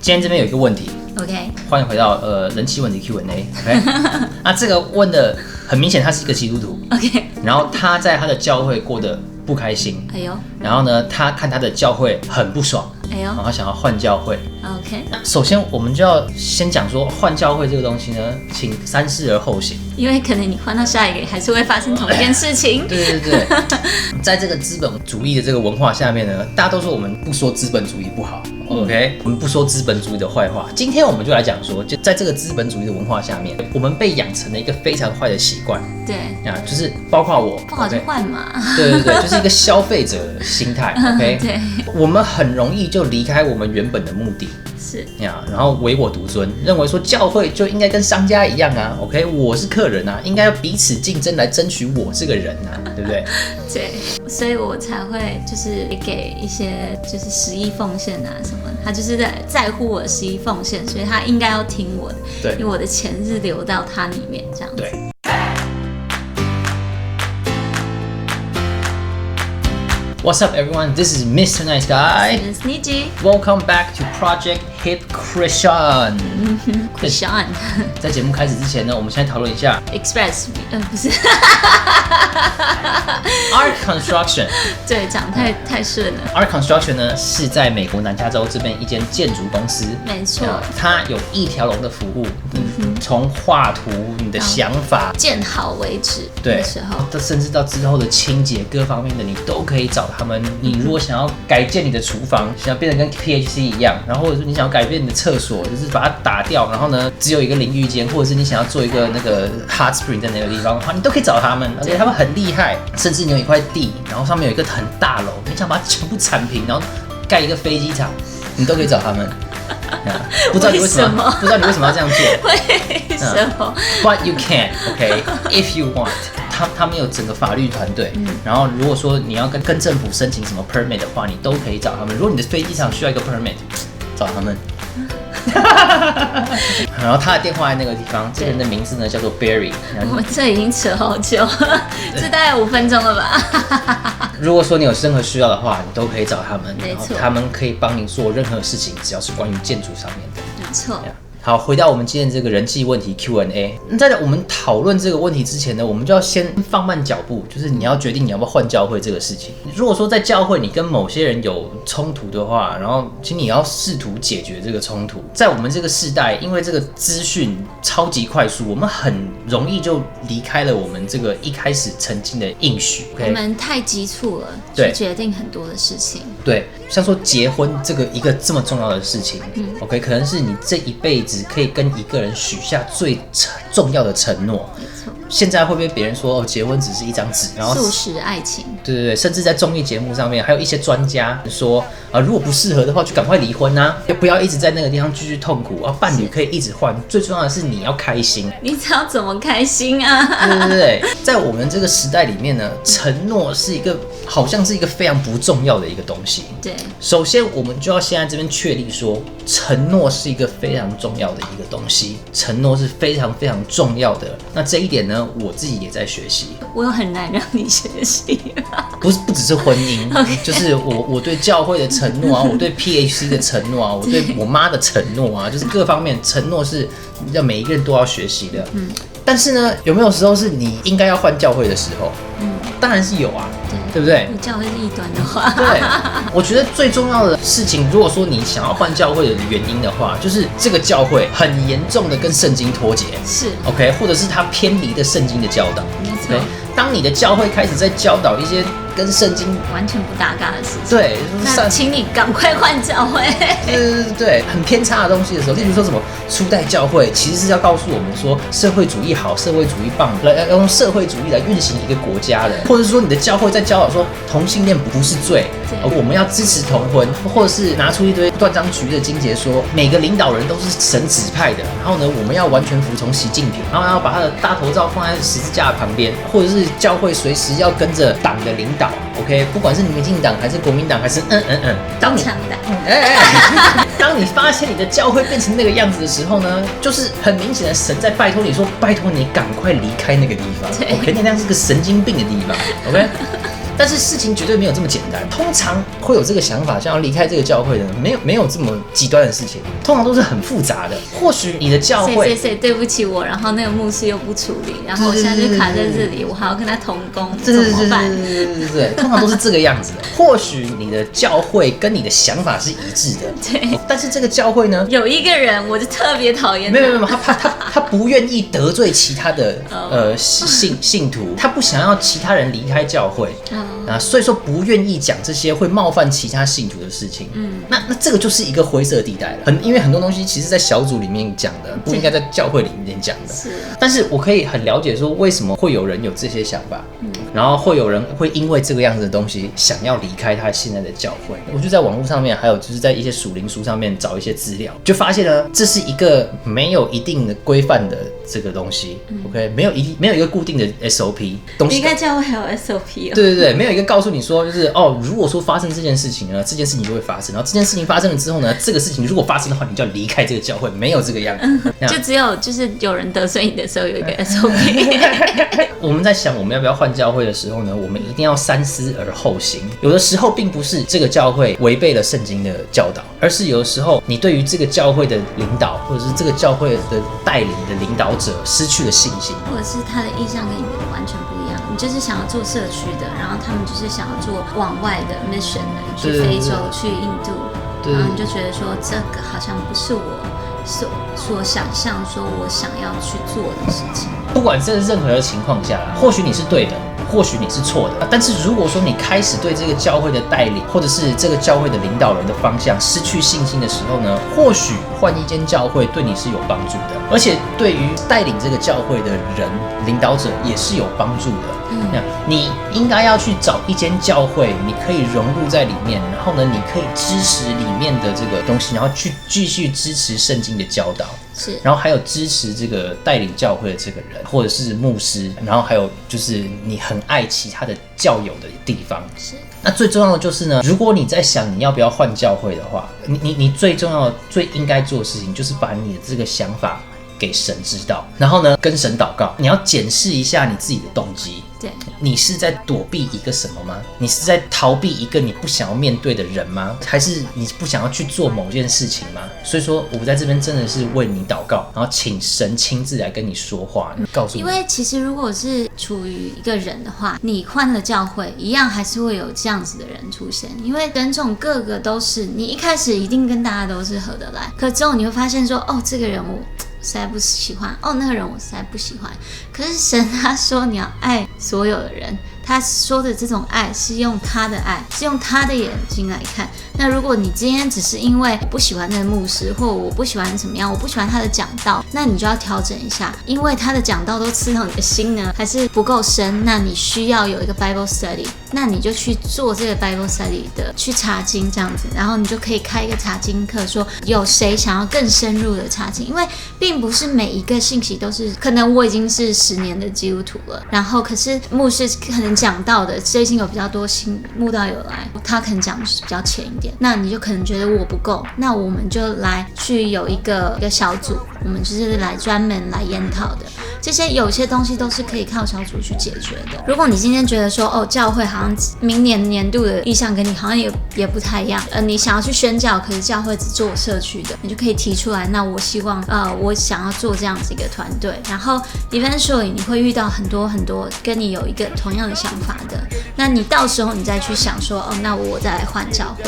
今天这边有一个问题 ，OK， 欢迎回到人气问题 Q&A，OK， 那这个问的很明显，他是一个基督徒 ，OK， 然后他在他的教会过得不开心，哎呦，然后呢，他看他的教会很不爽，哎呦，然后他想要换教会 ，OK， 那首先我们就要先讲说换教会这个东西呢，请三思而后行，因为可能你换到下一个还是会发生同一件事情。对，在这个资本主义的这个文化下面呢，大家都说我们不说资本主义不好。OK， 我们不说资本主义的坏话。今天我们就来讲说，就在这个资本主义的文化下面，我们被养成了一个非常坏的习惯。对啊，就是包括我，不好就换嘛。对，就是一个消费者的心态。OK， 对，我们很容易就离开我们原本的目的。是呀，然后唯我独尊，认为说教会就应该跟商家一样啊 ，OK， 我是客人啊，应该要彼此竞争来争取我这个人啊，对不对？对，所以我才会就是给一些就是十亿奉献啊什么，他就是在乎我的十亿奉献，所以他应该要听我的，对，因为我的钱是流到他里面这样子。对。What's up, everyone? This is Mr. Nice Guy. This is Niji. Welcome back to Project-Hip-Christian. Christian. 在节目开始之前呢，我们先讨论一下 Express， 不是 Art Construction。对，讲太顺了。Art Construction 呢是在美国南加州这边一间建筑公司，没错，它有一条龙的服务，从画图、你的想法建好为止，对，的时候，甚至到之后的清洁各方面的，你都可以找他们。你如果想要改建你的厨房，想要变得跟 PHC 一样，然后或者说你想要改变你的厕所，就是把它打掉，然后呢只有一个淋浴间，或者是你想要做一个那个 hot spring 在那个地方的话，你都可以找他们，而且他们很厉害，甚至你有一块地，然后上面有一个很大楼，你想把它全部铲平，然后盖一个飞机场，你都可以找他们。不知道你为什么要这样做？为什么？But you can, OK? If you want. 他们有整个法律团队，然后如果说你要跟政府申请什么 permit 的话，你都可以找他们。如果你的飞机场需要一个 permit， 找他们。然后他的电话在那个地方，这个人的名字呢叫做 Barry。我们这已经扯好久了，这大概5分钟了吧？如果说你有任何需要的话，你都可以找他们，没错，然后他们可以帮你做任何事情，只要是关于建筑上面的。没错。好，回到我们今天这个人际问题 Q&A。在我们讨论这个问题之前呢，我们就要先放慢脚步，就是你要决定你要不要换教会这个事情。如果说在教会你跟某些人有冲突的话，然后其实你要试图解决这个冲突。在我们这个世代，因为这个资讯超级快速，我们很容易就离开了我们这个一开始曾经的应许。我们太急促了，去决定很多的事情。对，像说结婚这个一个这么重要的事情，OK， 可能是你这一辈子可以跟一个人许下最重要的承诺。没错。现在会不会别人说结婚只是一张纸，然后速食爱情？对，甚至在综艺节目上面，还有一些专家说如果不适合的话，就赶快离婚啊，不要一直在那个地方继续痛苦啊。伴侣可以一直换，最重要的是你要开心。你知道怎么开心啊？对，在我们这个时代里面呢，承诺是一个好像是一个非常不重要的一个东西。对，首先我们就要先在这边确立说，承诺是一个非常重要的一个东西，承诺是非常非常重要的。那这一点呢，我自己也在学习。我有很难让你学习不只是婚姻，就是我对教会的承诺啊，我对 PHC 的承诺啊，我对我妈的承诺啊，就是各方面承诺是要每一个人都要学习的。但是呢，有没有时候是你应该要换教会的时候？当然是有啊，对不对？教会是异端的话，对，我觉得最重要的事情，如果说你想要换教会的原因的话，就是这个教会很严重的跟圣经脱节，是 OK， 或者是它偏离的圣经的教导，没错。当你的教会开始在教导一些跟圣经完全不搭嘎的事情，对，那请你赶快换教会。对，很偏差的东西的时候，例如说什么初代教会其实是要告诉我们说社会主义好，社会主义棒，要用社会主义来运行一个国家的，或者说你的教会在教导说同性恋不是罪，我们要支持同婚，或者是拿出一堆断章取义的经节说每个领导人都是神指派的，然后呢我们要完全服从习近平，然后要把他的大头照放在十字架旁边，或者是教会随时要跟着党的领导 ，OK， 不管是民进党还是国民党还是当强党，当你发现你的教会变成那个样子的时候呢，就是很明显的神在拜托你说，拜托你赶快离开那个地方 ，OK， 那是个神经病的地方 ，OK。但是事情绝对没有这么简单。通常会有这个想法，想要离开这个教会的，没有这么极端的事情，通常都是很复杂的。或许你的教会谁对不起我，然后那个牧师又不处理，然后我现在就卡在这里，我还要跟他同工，怎么办？对，通常都是这个样子的。或许你的教会跟你的想法是一致的，对，但是这个教会呢，有一个人我就特别讨厌他，没有，他不愿意得罪其他的信徒，他不想要其他人离开教会，所以说不愿意讲这些会冒犯其他信徒的事情。那这个就是一个灰色地带了。因为很多东西其实在小组里面讲的，不应该在教会里面讲的。但是我可以很了解说为什么会有人有这些想法，然后会有人会因为这个样子的东西想要离开他现在的教会。我就在网络上面，还有就是在一些属灵书上面找一些资料，就发现呢，这是一个没有一定的规范的这个东西。OK， 没有一个固定的 SOP 东西。离开教会还有 SOP 哦。对，没有一个告诉你说就是如果说发生这件事情呢，这件事情就会发生，然后这件事情发生了之后呢，这个事情如果发生的话，你就要离开这个教会，没有这个样子。就只有就是有人得罪你的时候有一个 SOP。我们在想我们要不要换教会的时候呢，我们一定要三思而后行。有的时候并不是这个教会违背了圣经的教导，而是有的时候你对于这个教会的领导，或者是这个教会的带领的领导者失去了信心，或者是他的意向跟你的完全不一样。你就是想要做社区的，然后他们就是想要做往外的 mission 的，去非洲、去印度，然后你就觉得说这个好像不是我所想象说我想要去做的事情。不管在任何的情况下，或许你是对的，或许你是错的，但是如果说你开始对这个教会的带领，或者是这个教会的领导人的方向失去信心的时候呢，或许换一间教会对你是有帮助的，而且对于带领这个教会的人、领导者也是有帮助的。你应该要去找一间教会，你可以融入在里面，然后呢，你可以支持里面的这个东西，然后去继续支持圣经的教导。然后还有支持这个带领教会的这个人，或者是牧师，然后还有就是你很爱其他的教友的地方。那最重要的就是呢，如果你在想你要不要换教会的话，你最重要的、最应该做的事情，就是把你的这个想法给神知道，然后呢，跟神祷告。你要检视一下你自己的动机。对，你是在躲避一个什么吗？你是在逃避一个你不想要面对的人吗？还是你不想要去做某件事情吗？所以说，我在这边真的是为你祷告，然后请神亲自来跟你说话，告诉你。因为其实如果是处于一个人的话，你换了教会，一样还是会有这样子的人出现。因为人种个个都是，你一开始一定跟大家都是合得来，可之后你会发现说，这个人我实在不喜欢，那个人我实在不喜欢。可是神他说你要爱所有的人，他说的这种爱是用他的爱，是用他的眼睛来看。那如果你今天只是因为不喜欢那个牧师，或我不喜欢怎么样，我不喜欢他的讲道，那你就要调整一下，因为他的讲道都刺痛你的心呢，还是不够深？那你需要有一个 Bible Study， 那你就去做这个 Bible Study 的，去查经这样子，然后你就可以开一个查经课，说有谁想要更深入的查经，因为并不是每一个信息都是，可能我已经是10年的基督徒了，然后可是牧师可能讲到的最近有比较多新慕道友来，他可能讲的是比较浅一点，那你就可能觉得我不够，那我们就来去有一个小组，我们就是来专门来研讨的。这些有些东西都是可以靠小组去解决的。如果你今天觉得说教会好像明年年度的意向跟你好像也不太一样，你想要去宣教，可是教会只做社区的，你就可以提出来，那我希望我想要做这样子一个团队，然后 eventually 你会遇到很多很多跟你有一个同样的想法的，那你到时候你再去想说那我再来换教会，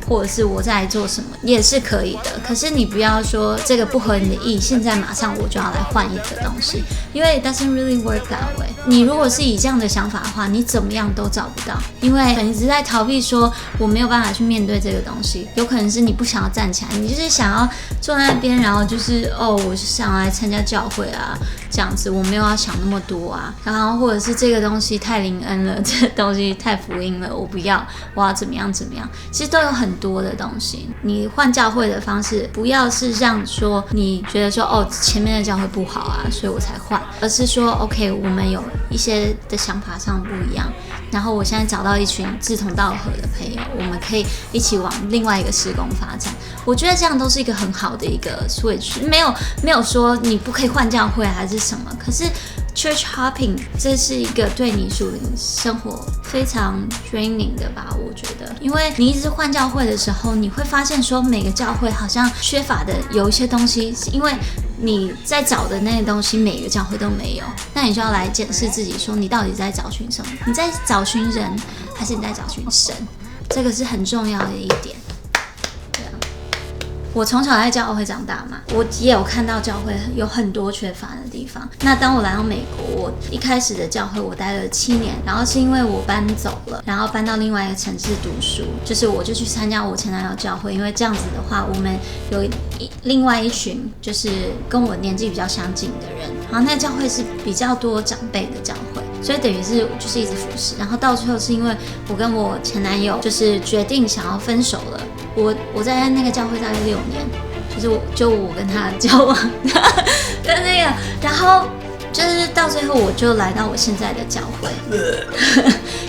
或者是我在做什么也是可以的。可是你不要说这个不合你的意，现在马上我就要来换一个东西，因为 it doesn't really work that way。 你如果是以这样的想法的话，你怎么样都找不到，因为你只是在逃避说我没有办法去面对这个东西。有可能是你不想要站起来，你就是想要坐在那边，然后就是我是想要来参加教会啊，这样子我没有要想那么多啊，然后或者是这个东西太灵恩了，这个东西太福音了，我不要，我要怎么样怎么样，其实都有很多的东西。你换教会的方式不要是让说你觉得说前面的教会不好啊，所以我才换，而是说 OK 我们有一些的想法上不一样，然后我现在找到一群志同道合的朋友，我们可以一起往另外一个事工发展。我觉得这样都是一个很好的一个 switch， 没有说你不可以换教会还是什么，可是 church hopping 这是一个对你属灵生活非常 draining 的吧，我觉得，因为你一直换教会的时候，你会发现说每个教会好像缺乏的有一些东西，是因为你在找的那些东西每个教会都没有，那你就要来检视自己，说你到底在找寻什么？你在找寻人，还是你在找寻神？这个是很重要的一点。我从小在教会长大嘛，我也有看到教会有很多缺乏的地方。那当我来到美国，我一开始的教会我待了7年，然后是因为我搬走了，然后搬到另外一个城市读书，就是我就去参加我前男友教会，因为这样子的话，我们有另外一群就是跟我年纪比较相近的人，然后那个教会是比较多长辈的教会，所以等于是就是一直服侍，然后到最后是因为我跟我前男友就是决定想要分手了。我在那个教会大概6年，就是我跟他交往的那个，然后就是到最后我就来到我现在的教会。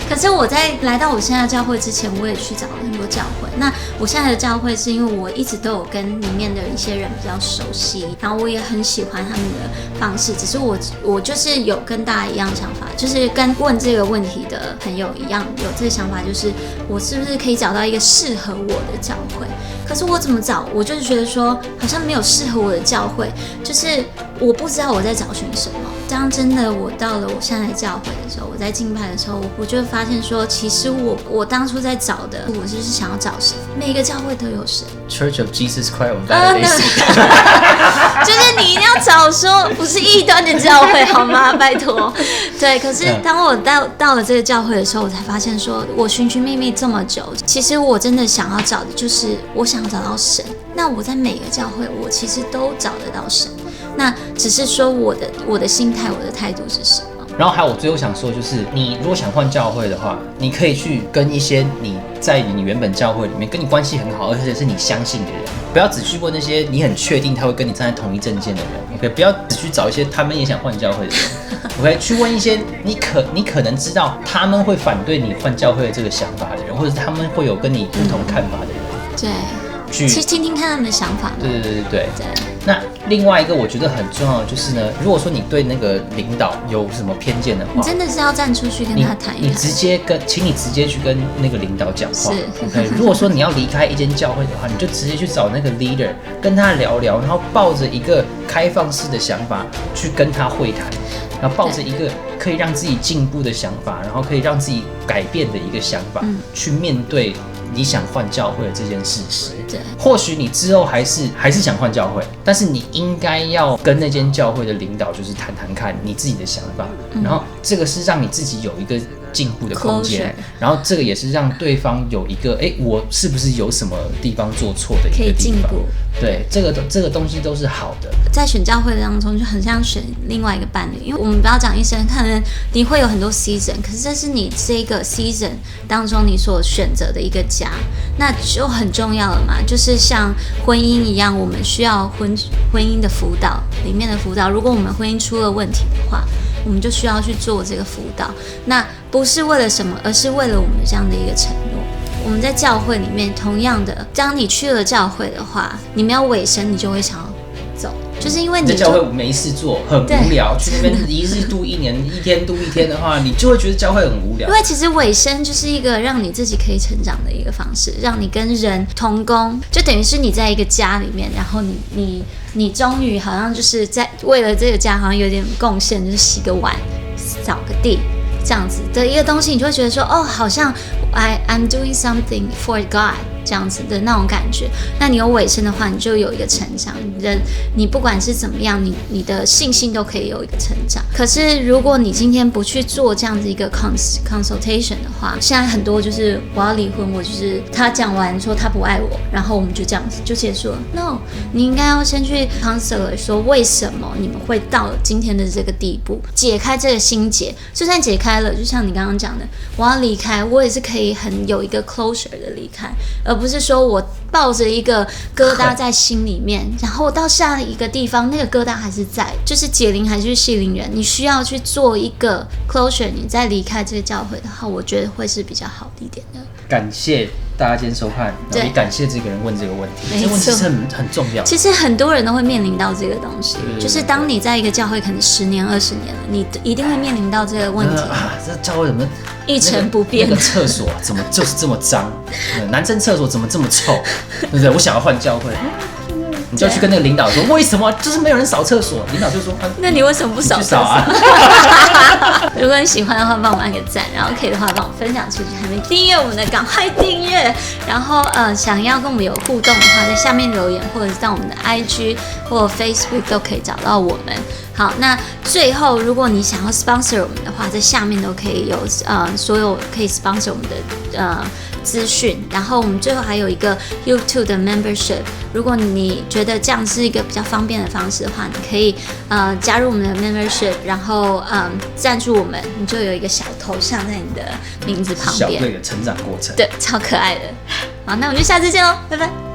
可是我在来到我现在的教会之前，我也去找了很多教会。那我现在的教会是因为我一直都有跟里面的一些人比较熟悉，然后我也很喜欢他们的方式。只是我就是有跟大家一样想法，就是跟问这个问题的朋友一样有这个想法，就是我是不是可以找到一个适合我的教会？可是我怎么找？我就是觉得说好像没有适合我的教会，就是我不知道我在找寻什么。当真的我到了我现在的教会的时候，我在敬拜的时候，我就发现说，其实我当初在找的，我就是想要找神。每个教会都有神。Church of Jesus Christ of Latter-day Saints 就是你一定要找说不是异端的教会好吗？拜托。对，可是当我到了这个教会的时候，我才发现说，我寻寻觅觅这么久，其实我真的想要找的就是我想找到神。那我在每个教会，我其实都找得到神。那只是说我的心态，我的态度是什么？然后还有我最后想说，就是你如果想换教会的话，你可以去跟一些你在你原本教会里面跟你关系很好，而且是你相信的人，不要只去问那些你很确定他会跟你站在同一阵线的人。OK， 不要只去找一些他们也想换教会的人。OK， 去问一些你可能知道他们会反对你换教会的这个想法的人，或者是他们会有跟你不同看法的人。对。去听听看他们的想法。对。那另外一个我觉得很重要的就是呢，如果说你对那个领导有什么偏见的话，你真的是要站出去跟他谈一谈。请你直接去跟那个领导讲话。是 OK， 如果说你要离开一间教会的话，你就直接去找那个 leader， 跟他聊聊，然后抱着一个开放式的想法去跟他会谈，然后抱着一个可以让自己进步的想法，然后可以让自己改变的一个想法，去面对你想换教会的这件事实。对，或许你之后还是想换教会，但是你应该要跟那间教会的领导就是谈谈看你自己的想法，然后这个是让你自己有一个进步的空间，然后这个也是让对方有一个我是不是有什么地方做错的一个地方，可以进步。对，这个东西都是好的。在选教会当中就很像选另外一个伴侣，因为我们不要讲一生，可能你会有很多 season， 可是这是你这个 season 当中你所选择的一个家，那就很重要了嘛。就是像婚姻一样，我们需要婚姻的辅导里面的辅导。如果我们婚姻出了问题的话，我们就需要去做这个辅导。那不是为了什么，而是为了我们这样的一个承诺。我们在教会里面，同样的，当你去了教会的话，你没有尾声，你就会想要走，就是因为你在教会没事做，很无聊，去那边一日度1年，一天度1天的话，你就会觉得教会很无聊。因为其实尾声就是一个让你自己可以成长的一个方式，让你跟人同工，就等于是你在一个家里面，然后你终于好像就是在为了这个家好像有点贡献，就是洗个碗、扫个地这样子的一个东西，你就会觉得说，哦，好像I'm doing something for God 这样子的那种感觉。那你有尾声的话，你就有一个成长。你不管是怎么样，你的信心都可以有一个成长。可是如果你今天不去做这样子一个 consultation 的话，现在很多就是我要离婚，我就是他讲完说他不爱我，然后我们就这样子就结束了。No， 你应该要先去 counselor 说为什么你们会到今天的这个地步，解开这个心结。就算解开了，就像你刚刚讲的，我要离开，我也是可以很有一个 closure 的离开，而不是说我抱着一个疙瘩在心里面，然后到下一个地方那个疙瘩还是在，就是解铃还是系铃人，你需要去做一个 closure， 你再离开这个教会的话，我觉得会是比较好的一点的。感谢大家今天收看，然后也感谢这个人问这个问题，这个问题是很重要的。其实很多人都会面临到这个东西，就是当你在一个教会可能10年、20年了，你一定会面临到这个问题。这教会怎么一成不变？那个厕所怎么就是这么脏？男生厕所怎么这么臭？对不对？我想要换教会。你就要去跟那个领导说，为什么就是没有人扫厕所？领导就说，那你为什么不扫厕所？啊、如果你喜欢的话，帮我按个赞，然后可以的话帮我分享出去。还没订阅我们的，赶快订阅。然后想要跟我们有互动的话，在下面留言，或者是在我们的 IG 或 Facebook 都可以找到我们。好，那最后如果你想要 sponsor 我们的话，在下面都可以有所有可以 sponsor 我们的资讯。然后我们最后还有一个 YouTube 的 membership， 如果你觉得这样是一个比较方便的方式的话，你可以加入我们的 membership， 然后赞助我们，你就有一个小头像在你的名字旁边。小队的成长过程，对，超可爱的。好，那我们就下次见喽，拜拜。